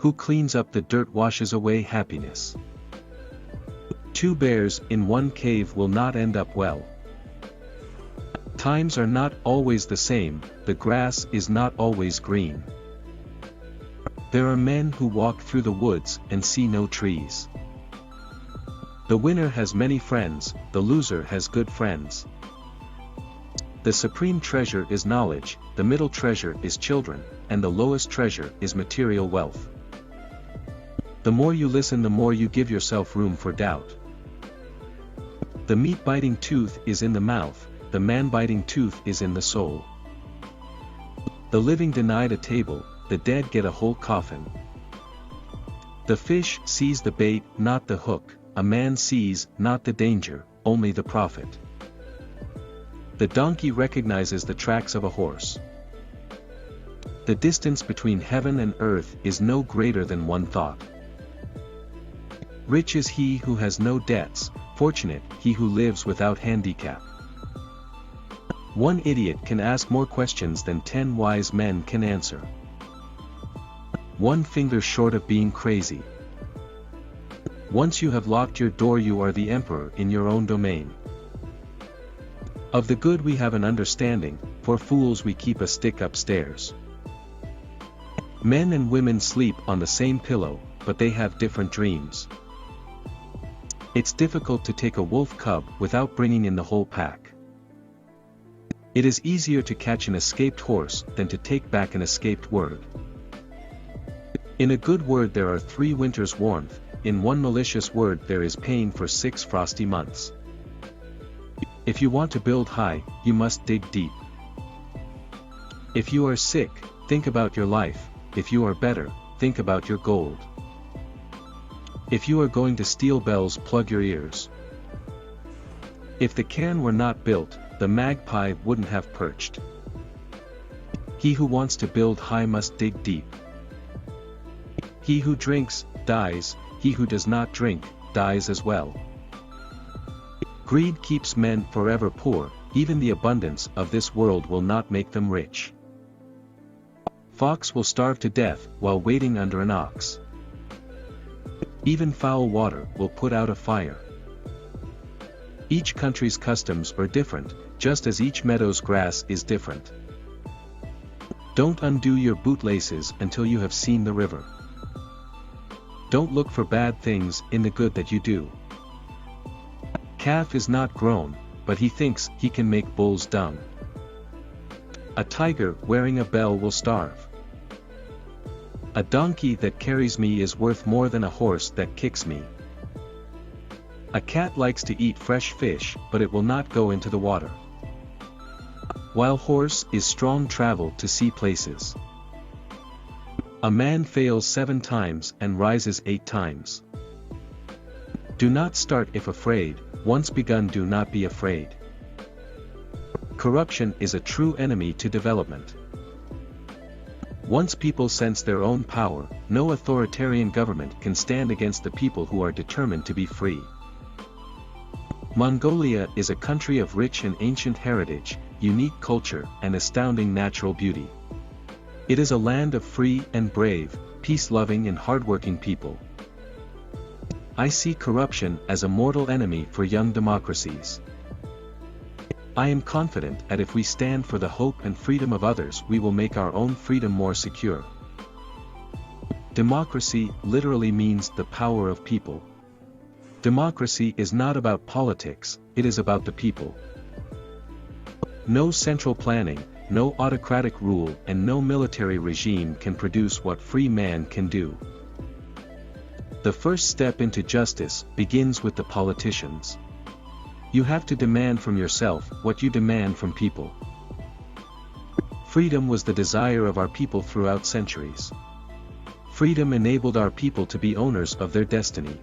Who cleans up the dirt washes away happiness. Two bears in one cave will not end up well. Times are not always the same, the grass is not always green. There are men who walk through the woods and see no trees. The winner has many friends, the loser has good friends. The supreme treasure is knowledge, the middle treasure is children, and the lowest treasure is material wealth. The more you listen, the more you give yourself room for doubt. The meat-biting tooth is in the mouth, the man-biting tooth is in the soul. The living denied a table, the dead get a whole coffin. The fish sees the bait, not the hook, a man sees, not the danger, only the profit. The donkey recognizes the tracks of a horse. The distance between heaven and earth is no greater than one thought. Rich is he who has no debts, fortunate he who lives without handicap. One idiot can ask more questions than 10 wise men can answer. One finger short of being crazy. Once you have locked your door, you are the emperor in your own domain. Of the good we have an understanding, for fools we keep a stick upstairs. Men and women sleep on the same pillow, but they have different dreams. It's difficult to take a wolf cub without bringing in the whole pack. It is easier to catch an escaped horse than to take back an escaped word. In a good word there are 3 winters' warmth, in one malicious word there is pain for 6 frosty months. If you want to build high, you must dig deep. If you are sick, think about your life, if you are better, think about your gold. If you are going to steal bells, plug your ears. If the cairn were not built, the magpie wouldn't have perched. He who wants to build high must dig deep. He who drinks, dies, he who does not drink, dies as well. Greed keeps men forever poor, even the abundance of this world will not make them rich. Fox will starve to death while waiting under an ox. Even foul water will put out a fire. Each country's customs are different, just as each meadow's grass is different. Don't undo your bootlaces until you have seen the river. Don't look for bad things in the good that you do. Calf is not grown, but he thinks he can make bulls dumb. A tiger wearing a bell will starve. A donkey that carries me is worth more than a horse that kicks me. A cat likes to eat fresh fish, but it will not go into the water. While horse is strong travel to see places. A man fails 7 times and rises 8 times. Do not start if afraid, once begun do not be afraid. Corruption is a true enemy to development. Once people sense their own power, no authoritarian government can stand against the people who are determined to be free. Mongolia is a country of rich and ancient heritage, unique culture, and astounding natural beauty. It is a land of free and brave, peace-loving and hardworking people. I see corruption as a mortal enemy for young democracies. I am confident that if we stand for the hope and freedom of others, we will make our own freedom more secure. Democracy literally means the power of people. Democracy is not about politics, it is about the people. No central planning, no autocratic rule, and no military regime can produce what free man can do. The first step into justice begins with the politicians. You have to demand from yourself what you demand from people. Freedom was the desire of our people throughout centuries. Freedom enabled our people to be owners of their destiny.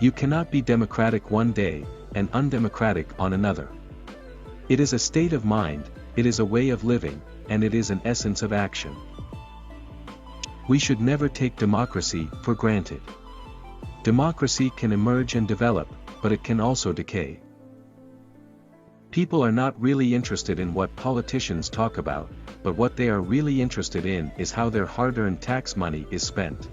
You cannot be democratic one day, and undemocratic on another. It is a state of mind, it is a way of living, and it is an essence of action. We should never take democracy for granted. Democracy can emerge and develop, but it can also decay. People are not really interested in what politicians talk about, but what they are really interested in is how their hard-earned tax money is spent.